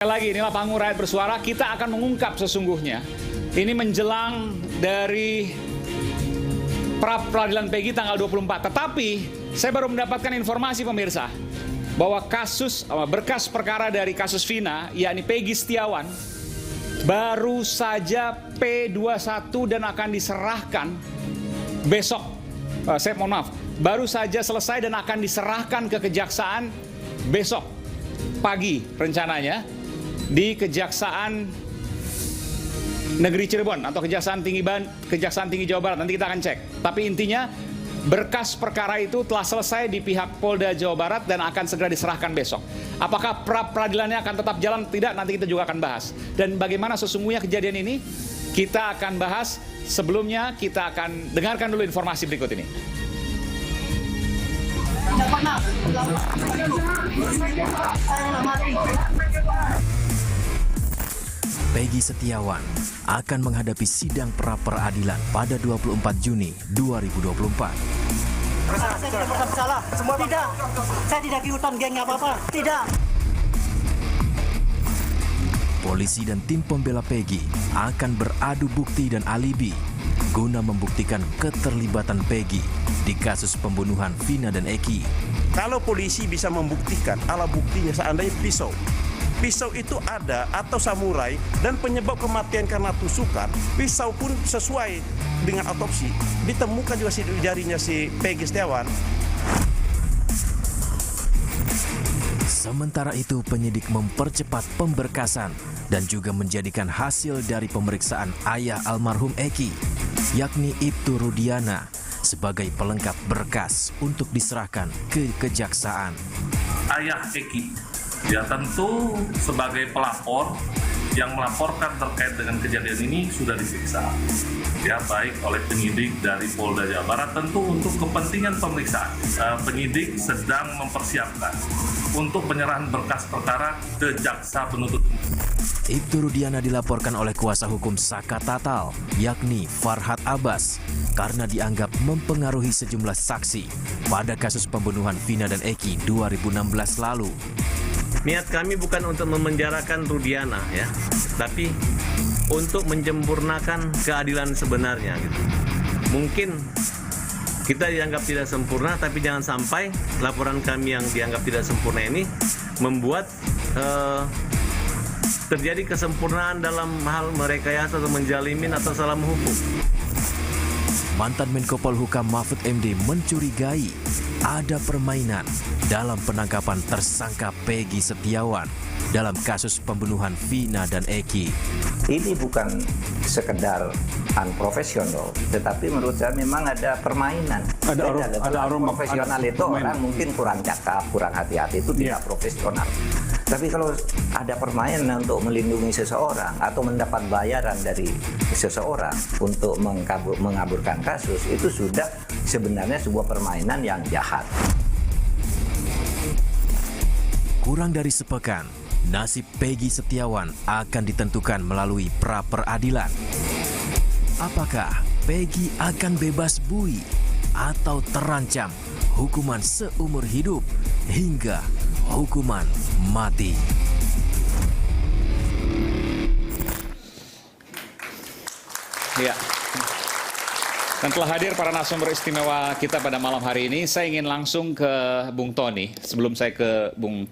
Lagi inilah Panggung Rakyat Bersuara, kita akan mengungkap sesungguhnya. Ini menjelang dari pra peradilan Peggy tanggal 24. Tetapi saya baru mendapatkan informasi pemirsa bahwa berkas perkara dari kasus Vina, yakni Peggy Setiawan, baru saja P21 dan akan diserahkan besok. Baru saja selesai dan akan diserahkan ke kejaksaan besok pagi rencananya di Kejaksaan Negeri Cirebon atau Kejaksaan Tinggi Jawa Barat. Nanti kita akan cek. Tapi intinya berkas perkara itu telah selesai di pihak Polda Jawa Barat dan akan segera diserahkan besok. Apakah pra peradilannya akan tetap jalan? Tidak, nanti kita juga akan bahas. Dan bagaimana sesungguhnya kejadian ini kita akan bahas. Sebelumnya kita akan dengarkan dulu informasi berikut ini. Peggy Setiawan akan menghadapi sidang pra-peradilan pada 24 Juni 2024. Saya tidak bersalah. Semua tidak. Saya tidak ikutan geng apa-apa. Tidak. Polisi dan tim pembela Peggy akan beradu bukti dan alibi guna membuktikan keterlibatan Peggy di kasus pembunuhan Vina dan Eki. Kalau polisi bisa membuktikan alat buktinya seandainya pisau itu ada atau samurai dan penyebab kematian karena tusukan, pisau pun sesuai dengan otopsi, ditemukan juga sidik jarinya si Peggy Setiawan. Sementara itu penyidik mempercepat pemberkasan dan juga menjadikan hasil dari pemeriksaan ayah almarhum Eki, yakni Ibtu Rudiana, sebagai pelengkap berkas untuk diserahkan ke kejaksaan. Ayah Eki, ya tentu sebagai pelapor yang melaporkan terkait dengan kejadian ini sudah diperiksa, ya baik oleh penyidik dari Polda Jawa Barat. Tentu untuk kepentingan pemeriksaan, penyidik sedang mempersiapkan untuk penyerahan berkas perkara ke jaksa penuntut umum. Ibtu Rudiana dilaporkan oleh kuasa hukum Saka Tatal, yakni Farhad Abbas, karena dianggap mempengaruhi sejumlah saksi pada kasus pembunuhan Vina dan Eki 2016 lalu. Niat kami bukan untuk memenjarakan Rudiana ya, tapi untuk menjempurnakan keadilan sebenarnya gitu. Mungkin kita dianggap tidak sempurna, tapi jangan sampai laporan kami yang dianggap tidak sempurna ini membuat terjadi kesempurnaan dalam hal merekayasa atau menjalimin atau salah menghukum. Mantan Menko Polhukam Mahfud MD mencurigai ada permainan dalam penangkapan tersangka Peggy Setiawan dalam kasus pembunuhan Vina dan Eki. Ini bukan sekedar unprofesional, tetapi menurut saya memang ada permainan. Ada aroma profesional itu orang mungkin kurang cakap, kurang hati-hati, itu tidak profesional. Tapi kalau ada permainan untuk melindungi seseorang atau mendapat bayaran dari seseorang untuk mengaburkan kasus, itu sudah sebenarnya sebuah permainan yang jahat. Kurang dari sepekan, nasib Peggy Setiawan akan ditentukan melalui pra-peradilan. Apakah Peggy akan bebas bui atau terancam hukuman seumur hidup hingga hukuman mati? Ya. Dan telah hadir para narasumber istimewa kita pada malam hari ini. Saya ingin langsung ke Bung Tony sebelum saya ke Bung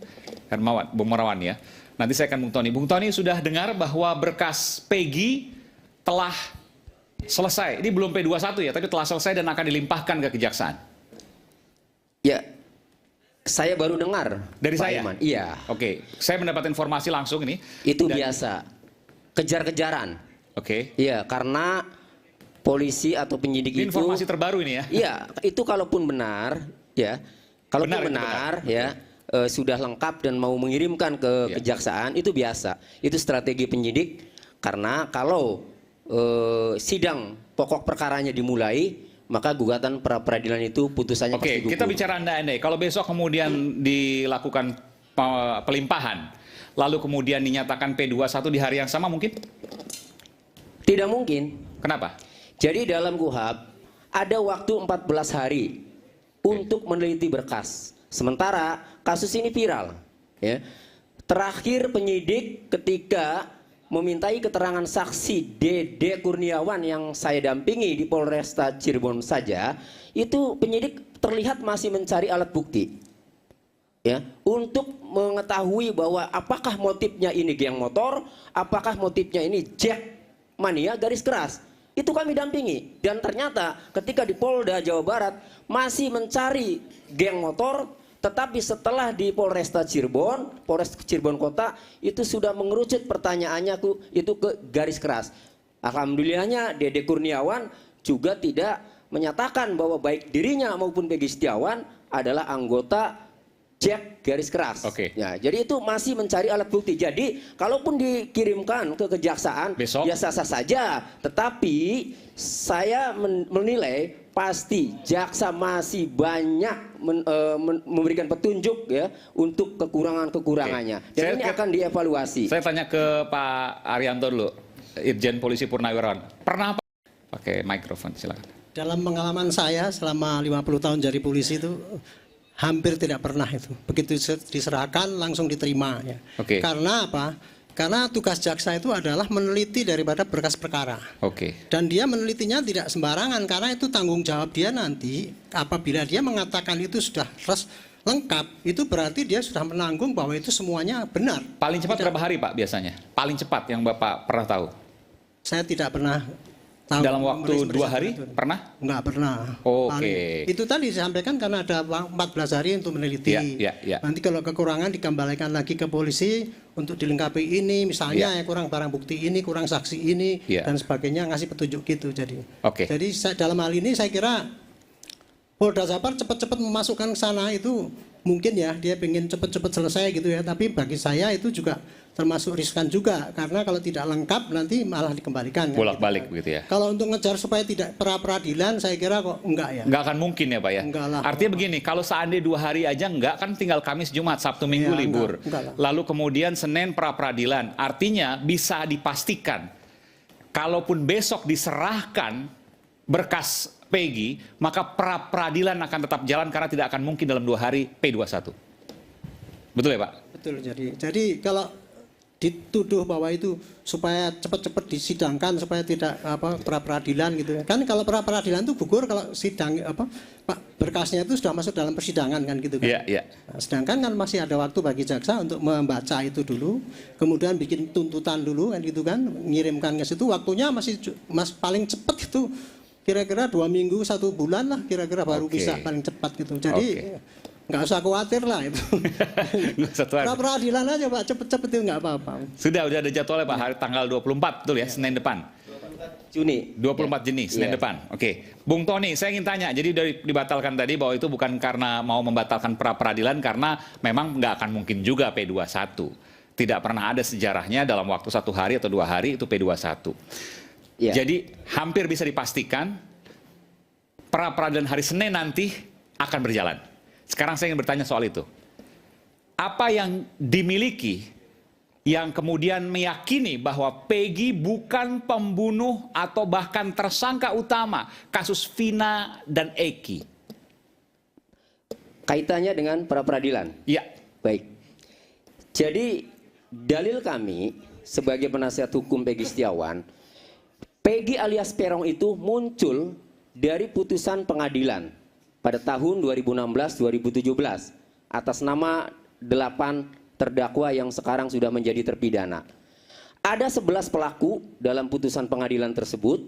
Marawan ya. Nanti saya akan Bung Tony. Bung Tony sudah dengar bahwa berkas Peggy telah selesai. Ini belum P21 ya, tapi telah selesai dan akan dilimpahkan ke kejaksaan. Ya, saya baru dengar dari Pak saya. Iman. Iya. Oke, saya mendapat informasi langsung ini. Itu biasa, kejar-kejaran. Oke. Iya, karena polisi atau penyidik ini itu. Informasi terbaru ini ya. Iya, itu kalaupun benar, ya, kalaupun benar, ya, sudah lengkap dan mau mengirimkan ke kejaksaan, itu biasa. Itu strategi penyidik, karena kalau sidang pokok perkaranya dimulai, maka gugatan pra peradilan itu putusannya pasti gugur. Kita bicara andai-andai. Kalau besok kemudian dilakukan pelimpahan, lalu kemudian dinyatakan P21 di hari yang sama mungkin? Tidak mungkin. Kenapa? Jadi dalam KUHP ada waktu 14 hari untuk meneliti berkas. Sementara kasus ini viral, ya. terakhir penyidik ketika memintai keterangan saksi Dede Kurniawan yang saya dampingi di Polresta Cirebon saja, itu penyidik terlihat masih mencari alat bukti. Ya, untuk mengetahui bahwa apakah motifnya ini geng motor, apakah motifnya ini jack mania garis keras. Itu kami dampingi, dan ternyata ketika di Polda Jawa Barat masih mencari geng motor, tetapi setelah di Polresta Cirebon, Polres Cirebon Kota itu sudah mengerucut pertanyaannya itu ke garis keras. Alhamdulillahnya Dede Kurniawan juga tidak menyatakan bahwa baik dirinya maupun Peggy Setiawan adalah anggota Jack garis keras. Ya, jadi itu masih mencari alat bukti. Jadi kalaupun dikirimkan ke kejaksaan besok, ya sah-sah saja. Tetapi saya menilai pasti jaksa masih banyak memberikan petunjuk ya untuk kekurangan-kekurangannya. Dan ini akan dievaluasi. Saya tanya ke Pak Arianto dulu, Irjen Polisi Purnawirawan. Pernah pakai mikrofon, silakan. Dalam pengalaman saya selama 50 tahun jadi polisi itu hampir tidak pernah itu. Begitu diserahkan langsung diterima. Ya. Karena apa? Karena tugas jaksa itu adalah meneliti daripada berkas perkara. Dan dia menelitinya tidak sembarangan karena itu tanggung jawab dia nanti. Apabila dia mengatakan itu sudah lengkap, itu berarti dia sudah menanggung bahwa itu semuanya benar. Paling cepat berapa hari Pak biasanya? Paling cepat yang Bapak pernah tahu? Saya tidak pernah tahu. Dalam waktu 2 hari? Pernah? Enggak pernah. Itu tadi disampaikan karena ada 14 hari untuk meneliti. Nanti kalau kekurangan dikembalikan lagi ke polisi untuk dilengkapi ini, misalnya kurang barang bukti ini, kurang saksi ini, dan sebagainya, ngasih petunjuk gitu. Jadi dalam hal ini saya kira Polda Jabar cepat-cepat memasukkan ke sana itu mungkin ya dia ingin cepat-cepat selesai gitu ya. Tapi bagi saya itu juga termasuk riskan juga karena kalau tidak lengkap nanti malah dikembalikan. Bolak-balik begitu ya. Kalau untuk ngejar supaya tidak pra-peradilan saya kira kok enggak ya. Enggak akan mungkin ya Pak ya. Enggak lah. Artinya begini, kalau seandainya 2 hari aja enggak kan tinggal Kamis, Jumat, Sabtu, Minggu libur. Enggak. Lalu kemudian Senin pra-peradilan. Artinya bisa dipastikan kalaupun besok diserahkan berkas Peggy, maka pra-peradilan akan tetap jalan karena tidak akan mungkin dalam 2 hari P21. Betul ya Pak? Betul. Jadi kalau dituduh bahwa itu supaya cepat-cepat disidangkan supaya tidak pra-peradilan gitu ya. Kan kalau pra-peradilan itu gugur kalau sidang berkasnya itu sudah masuk dalam persidangan kan gitu kan. Nah, sedangkan kan masih ada waktu bagi jaksa untuk membaca itu dulu, kemudian bikin tuntutan dulu kan gitu kan, mengirimkan ke situ, waktunya masih paling cepat itu kira-kira 2 minggu 1 bulan lah kira-kira baru bisa paling cepat gitu. Jadi nggak usah khawatir lah itu. Pra-peradilan aja Pak, cepet-cepet itu nggak apa-apa. Sudah ada jadwalnya Pak, hari tanggal 24 betul ya, Senin depan. Juni. 24 Juni, Senin depan. Bung Tony, saya ingin tanya, jadi dari dibatalkan tadi bahwa itu bukan karena mau membatalkan pra-peradilan karena memang nggak akan mungkin juga P21. Tidak pernah ada sejarahnya dalam waktu 1 hari atau 2 hari itu P21. Jadi hampir bisa dipastikan pra-peradilan hari Senin nanti akan berjalan. Sekarang saya ingin bertanya soal itu. Apa yang dimiliki yang kemudian meyakini bahwa Peggy bukan pembunuh atau bahkan tersangka utama kasus Vina dan Eki? Kaitannya dengan pra-peradilan? Iya. Baik. Jadi dalil kami sebagai penasihat hukum Peggy Setiawan, Peggy alias Peron itu muncul dari putusan pengadilan pada tahun 2016-2017 atas nama 8 terdakwa yang sekarang sudah menjadi terpidana. Ada 11 pelaku dalam putusan pengadilan tersebut,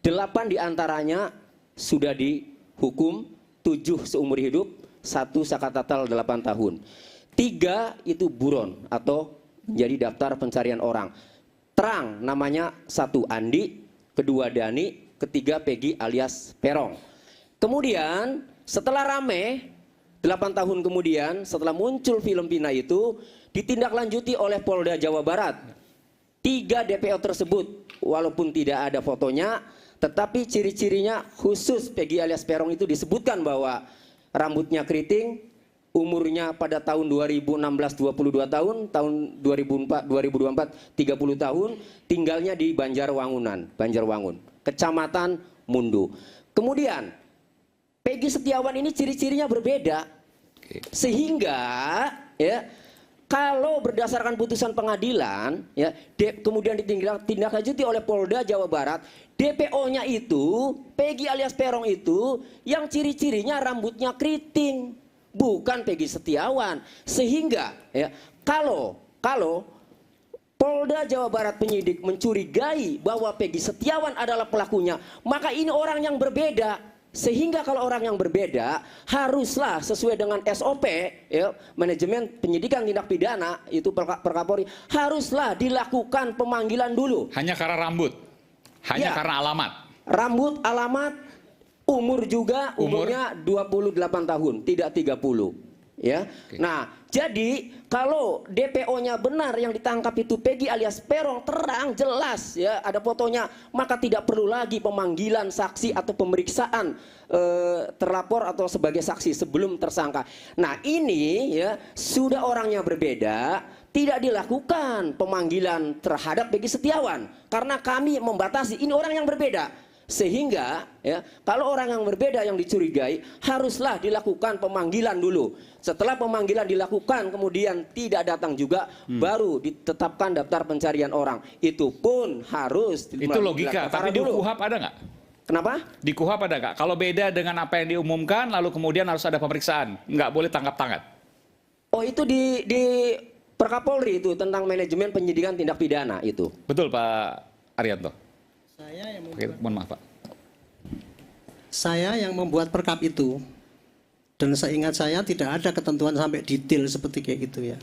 8 diantaranya sudah dihukum 7 seumur hidup, 1 sakatatal 8 tahun. 3 itu buron atau menjadi daftar pencarian orang. Terang namanya 1 Andi, kedua Dani, ketiga Peggy alias Peron. Kemudian setelah rame 8 tahun kemudian setelah muncul film Vina itu ditindaklanjuti oleh Polda Jawa Barat. 3 DPO tersebut walaupun tidak ada fotonya tetapi ciri-cirinya khusus Peggy alias Peron itu disebutkan bahwa rambutnya keriting, umurnya pada tahun 2016 22 tahun, tahun 2024 30 tahun, tinggalnya di Banjarwangun, Kecamatan Mundu. Kemudian Peggy Setiawan ini ciri-cirinya berbeda, sehingga ya kalau berdasarkan putusan pengadilan, ya, kemudian ditindaklanjuti oleh Polda Jawa Barat, DPO-nya itu, Peggy alias Peron itu, yang ciri-cirinya rambutnya keriting, bukan Peggy Setiawan. Sehingga, ya, kalau Polda Jawa Barat penyidik mencurigai bahwa Peggy Setiawan adalah pelakunya, maka ini orang yang berbeda. Sehingga kalau orang yang berbeda haruslah sesuai dengan SOP, ya, manajemen penyidikan tindak pidana itu Perkapolri, haruslah dilakukan pemanggilan dulu. Hanya karena rambut, hanya Ya. karena alamat. Rambut, alamat, umur juga, umurnya 28 tahun, tidak 30. Ya. Nah, jadi kalau DPO-nya benar yang ditangkap itu Peggy alias Peron, terang jelas ya ada fotonya, maka tidak perlu lagi pemanggilan saksi atau pemeriksaan terlapor atau sebagai saksi sebelum tersangka. Nah, ini ya sudah orangnya berbeda, tidak dilakukan pemanggilan terhadap Peggy Setiawan karena kami membatasi ini orang yang berbeda. Sehingga ya kalau orang yang berbeda yang dicurigai haruslah dilakukan pemanggilan dulu. Setelah pemanggilan dilakukan kemudian tidak datang juga baru ditetapkan daftar pencarian orang. Itu pun harus Itu logika, tapi di KUHP ada nggak? Kenapa? Di KUHP ada nggak? Kalau beda dengan apa yang diumumkan lalu kemudian harus ada pemeriksaan, nggak boleh tangkap tangan. Oh, itu di Perkapolri itu tentang manajemen penyidikan tindak pidana itu. Betul Pak Arianto. Saya yang Oke, mohon maaf Pak. Saya yang membuat perkap itu, dan seingat saya tidak ada ketentuan sampai detail seperti kayak gitu ya.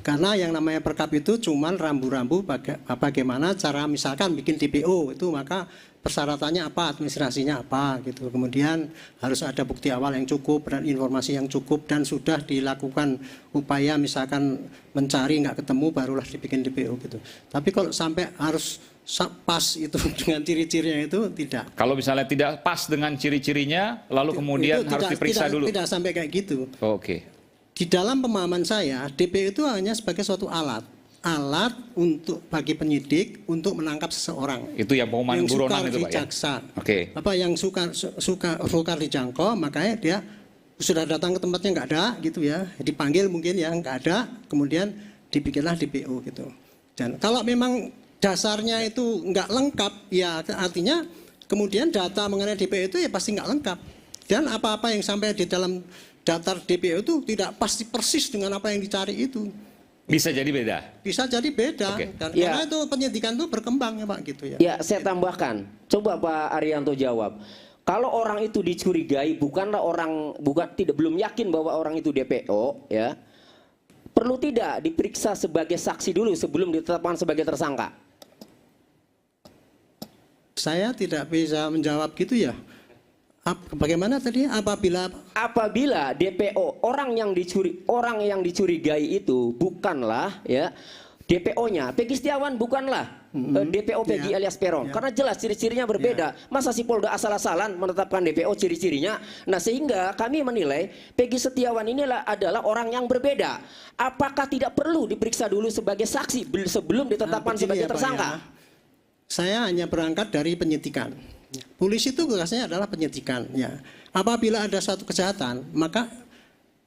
Karena yang namanya perkap itu cuman rambu-rambu bagaimana cara misalkan bikin DPO itu, maka persyaratannya apa, administrasinya apa gitu. Kemudian harus ada bukti awal yang cukup dan informasi yang cukup, dan sudah dilakukan upaya misalkan mencari nggak ketemu barulah dibikin DPO gitu. Tapi kalau sampai harus pas itu dengan ciri-cirinya itu tidak. Kalau misalnya tidak pas dengan ciri-cirinya, lalu kemudian Itu harus diperiksa dulu. Tidak sampai kayak gitu. Oke. Di dalam pemahaman saya, DPO itu hanya sebagai suatu alat untuk bagi penyidik untuk menangkap seseorang. Itu yang pengumuman yang buronan sukar itu Pak ya. dijaksa. Oke. Apa yang sukar dijangkau, makanya dia sudah datang ke tempatnya nggak ada gitu ya, dipanggil mungkin ya nggak ada, kemudian dibikinlah DPO gitu. Dan kalau memang dasarnya itu nggak lengkap, ya artinya kemudian data mengenai DPO itu ya pasti nggak lengkap. Dan apa-apa yang sampai di dalam daftar DPO itu tidak pasti persis dengan apa yang dicari itu. Bisa jadi beda. Bisa jadi beda. Oke. Karena itu penyidikan itu berkembang ya Pak gitu ya. Ya, saya tambahkan. Coba Pak Arianto jawab. Kalau orang itu dicurigai belum yakin bahwa orang itu DPO, ya. Perlu tidak diperiksa sebagai saksi dulu sebelum ditetapkan sebagai tersangka? Saya tidak bisa menjawab gitu ya. Bagaimana tadi? Apabila DPO orang yang dicurigai itu bukanlah ya DPO-nya Peggy Setiawan, bukanlah DPO Peggy alias Peron, karena jelas ciri-cirinya berbeda. Masa si Polda asal-asalan menetapkan DPO ciri-cirinya? Nah, sehingga kami menilai Peggy Setiawan inilah adalah orang yang berbeda. Apakah tidak perlu diperiksa dulu sebagai saksi sebelum ditetapkan sebagai tersangka? Saya hanya berangkat dari penyidikan. Polisi itu tugasnya adalah penyidikan. Ya. Apabila ada suatu kejahatan, maka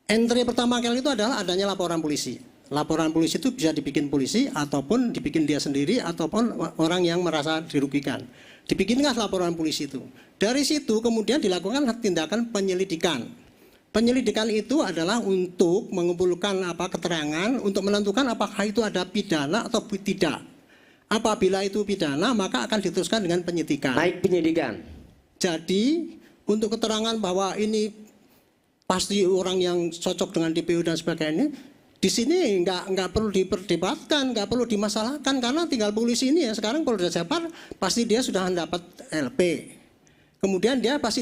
entry pertama kali itu adalah adanya laporan polisi. Laporan polisi itu bisa dibikin polisi ataupun dibikin dia sendiri ataupun orang yang merasa dirugikan. Dibikinlah laporan polisi itu. Dari situ kemudian dilakukan tindakan penyelidikan. Penyelidikan itu adalah untuk mengumpulkan keterangan untuk menentukan apakah itu ada pidana atau tidak. Apabila itu pidana, maka akan diteruskan dengan penyidikan. Naik penyidikan. Jadi, untuk keterangan bahwa ini pasti orang yang cocok dengan DPO dan sebagainya, di sini nggak perlu diperdebatkan, nggak perlu dimasalahkan, karena tinggal polisi ini ya sekarang Polda Jabar pasti dia sudah mendapat LP. Kemudian dia pasti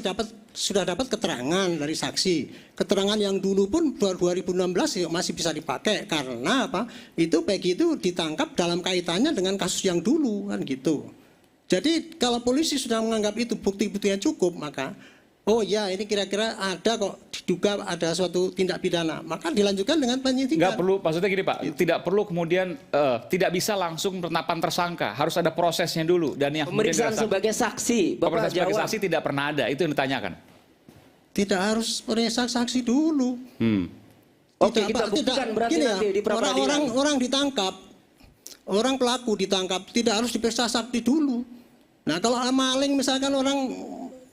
sudah dapat keterangan dari saksi. Keterangan yang dulu pun 2016 masih bisa dipakai karena apa? Itu Peggy itu ditangkap dalam kaitannya dengan kasus yang dulu kan gitu. Jadi kalau polisi sudah menganggap itu bukti-buktinya cukup, maka oh ya ini kira-kira ada kok diduga ada suatu tindak pidana, maka dilanjutkan dengan penyidikan. Nggak perlu, maksudnya gini Pak, tidak perlu kemudian tidak bisa langsung penetapan tersangka, harus ada prosesnya dulu. Dan yang pemeriksaan sebagai saksi, Bapak pemeriksaan sebagai jawab. saksi tidak pernah ada, itu yang ditanyakan. Tidak harus periksa saksi dulu. Oke, kita buktikan berarti gini nanti di pra-peradilan. orang ditangkap, orang pelaku ditangkap tidak harus diperiksa saksi dulu. Nah kalau maling misalkan orang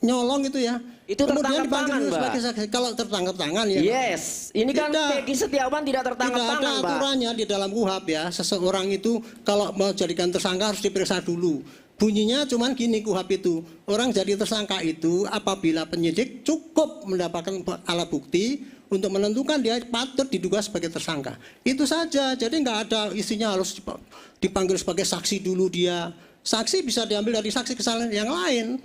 nyolong gitu ya, itu kemudian tertangkap dipanggil tangan, dulu Mbak. sebagai saksi. Kalau tertangkap tangan ya. Yes, ini kan Peggy Setiawan tidak tertangkap Tidak ada tangan, Mbak. aturannya di dalam KUHP ya. Seseorang itu kalau mau jadikan tersangka harus diperiksa dulu. Bunyinya cuman gini KUHP itu. Orang jadi tersangka itu apabila penyidik cukup mendapatkan alat bukti untuk menentukan dia patut diduga sebagai tersangka. Itu saja. Jadi nggak ada isinya harus dipanggil sebagai saksi dulu dia. Saksi bisa diambil dari saksi kesalahan yang lain.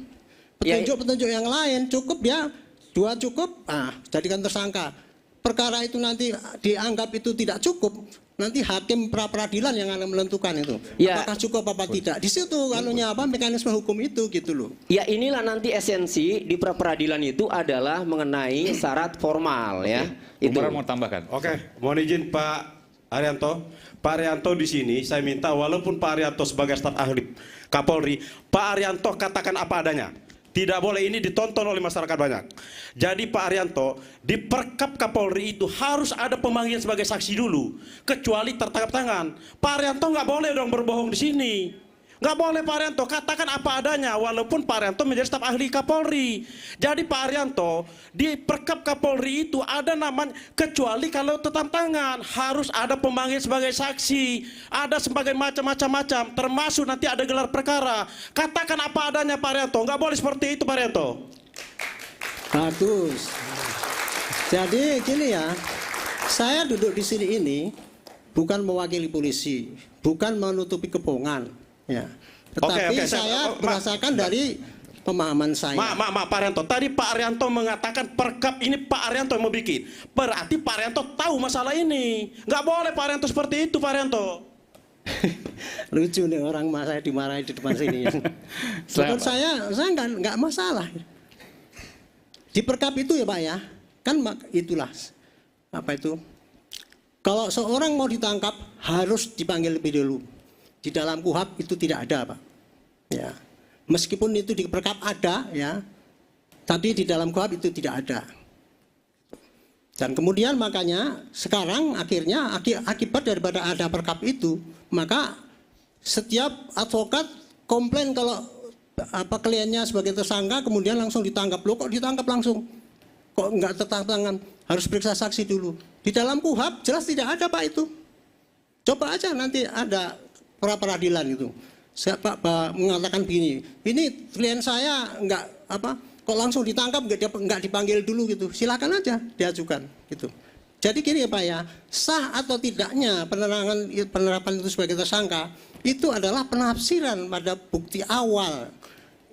Petunjuk-petunjuk yang lain cukup ya, 2 cukup, jadikan tersangka. Perkara itu nanti dianggap itu tidak cukup, nanti hakim pra-peradilan yang akan menentukan itu. Ya. Apakah cukup apa tidak. Di situ anunya apa mekanisme hukum itu gitu loh. Ya inilah nanti esensi di pra-peradilan itu adalah mengenai syarat formal ya. Itu. Umar mau tambahkan. Oke, mohon izin Pak Arianto. Pak Arianto di sini saya minta walaupun Pak Arianto sebagai staf ahli Kapolri, Pak Arianto katakan apa adanya. Tidak boleh ini ditonton oleh masyarakat banyak. Jadi Pak Arianto, di Perkap Kapolri itu harus ada pemanggilan sebagai saksi dulu. Kecuali tertangkap tangan. Pak Arianto nggak boleh dong berbohong di sini. Nggak boleh Pak Arianto, katakan apa adanya. Walaupun Pak Arianto menjadi staf ahli Kapolri. Jadi Pak Arianto, di Perkap Kapolri itu ada namanya, kecuali kalau tertangkap tangan. Harus ada pemanggilan sebagai saksi. Ada sebagai macam-macam. Termasuk nanti ada gelar perkara. Katakan apa adanya Pak Arianto. Nggak boleh seperti itu Pak Arianto. Bagus. Jadi gini ya, saya duduk di sini ini bukan mewakili polisi, bukan menutupi kebohongan. Ya. Tetapi Oke, saya berdasarkan dari pemahaman saya. Pak Arianto, tadi Pak Arianto mengatakan Perkap ini Pak Arianto yang mau bikin. Berarti Pak Arianto tahu masalah ini. Nggak boleh Pak Arianto seperti itu Pak Arianto. Lucu nih orang saya dimarahi di depan sini. Menurut saya nggak masalah. Di Perkap itu ya Pak ya, kan itulah apa itu. Kalau seorang mau ditangkap harus dipanggil lebih dulu. Di dalam KUHP itu tidak ada, Pak. Ya. Meskipun itu di Perkap ada, ya, tapi di dalam KUHP itu tidak ada. Dan kemudian makanya sekarang akhirnya akibat daripada ada Perkap itu, maka setiap advokat komplain kalau kliennya sebagai tersangka kemudian langsung ditangkap. Loh kok ditangkap langsung? Kok enggak tertangkap tangan? Harus periksa saksi dulu. Di dalam KUHP jelas tidak ada Pak itu. Coba aja nanti ada pra-peradilan itu. Saya Pak mengatakan begini, ini klien saya kok langsung ditangkap nggak dipanggil dulu gitu. Silakan aja diajukan gitu. Jadi gini ya Pak ya, sah atau tidaknya penerapan itu sebagai tersangka itu adalah penafsiran pada bukti awal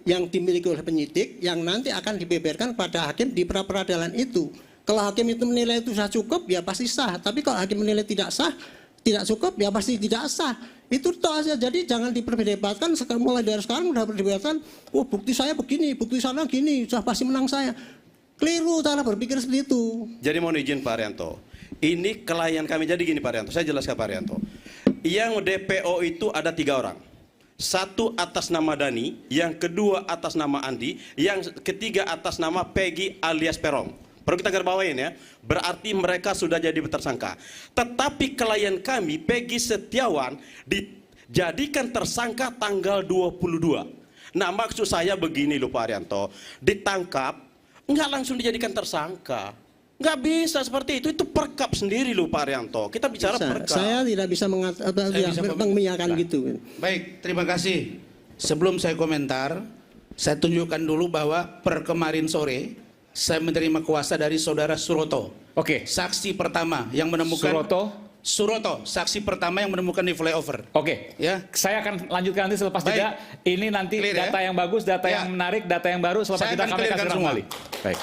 yang dimiliki oleh penyidik yang nanti akan dibeberkan pada hakim di pra-peradilan itu. Kalau hakim itu menilai itu sudah cukup ya pasti sah. Tapi kalau hakim menilai tidak sah, tidak cukup ya pasti tidak sah. Itu toh saja. Jadi jangan diperdebatkan mulai dari sekarang sudah diperdebatkan. Oh bukti saya begini, bukti sana gini, sudah pasti menang saya. Keliru cara berpikir seperti itu. Jadi mohon izin Pak Arianto. Ini klien kami jadi gini Pak Arianto. Saya jelaskan Pak Arianto. Yang DPO itu ada 3 orang. 1 atas nama Dani, yang kedua atas nama Andi, yang ketiga atas nama Peggy alias Perong. Perlu kita garisbawahin ya. Berarti mereka sudah jadi tersangka. Tetapi klien kami Peggy Setiawan dijadikan tersangka tanggal 22. Nah maksud saya begini loh Pak Arianto. Ditangkap, nggak langsung dijadikan tersangka. Nggak bisa seperti itu Perkap sendiri loh Pak Arianto. Kita bicara Perkap. Saya tidak bisa mengiyakan gitu. Baik, terima kasih. Sebelum saya komentar, saya tunjukkan dulu bahwa per kemarin sore saya menerima kuasa dari saudara Suroto. Oke. Saksi pertama yang menemukan Suroto, saksi pertama yang menemukan di flyover. Oke. Ya. Saya akan lanjutkan nanti selepas Baik. jeda. Ini nanti Clear, data ya? yang bagus, data Ya. yang menarik, data yang baru. Selepas Saya jeda akan kami akan clearkan segera semua. kembali. Baik.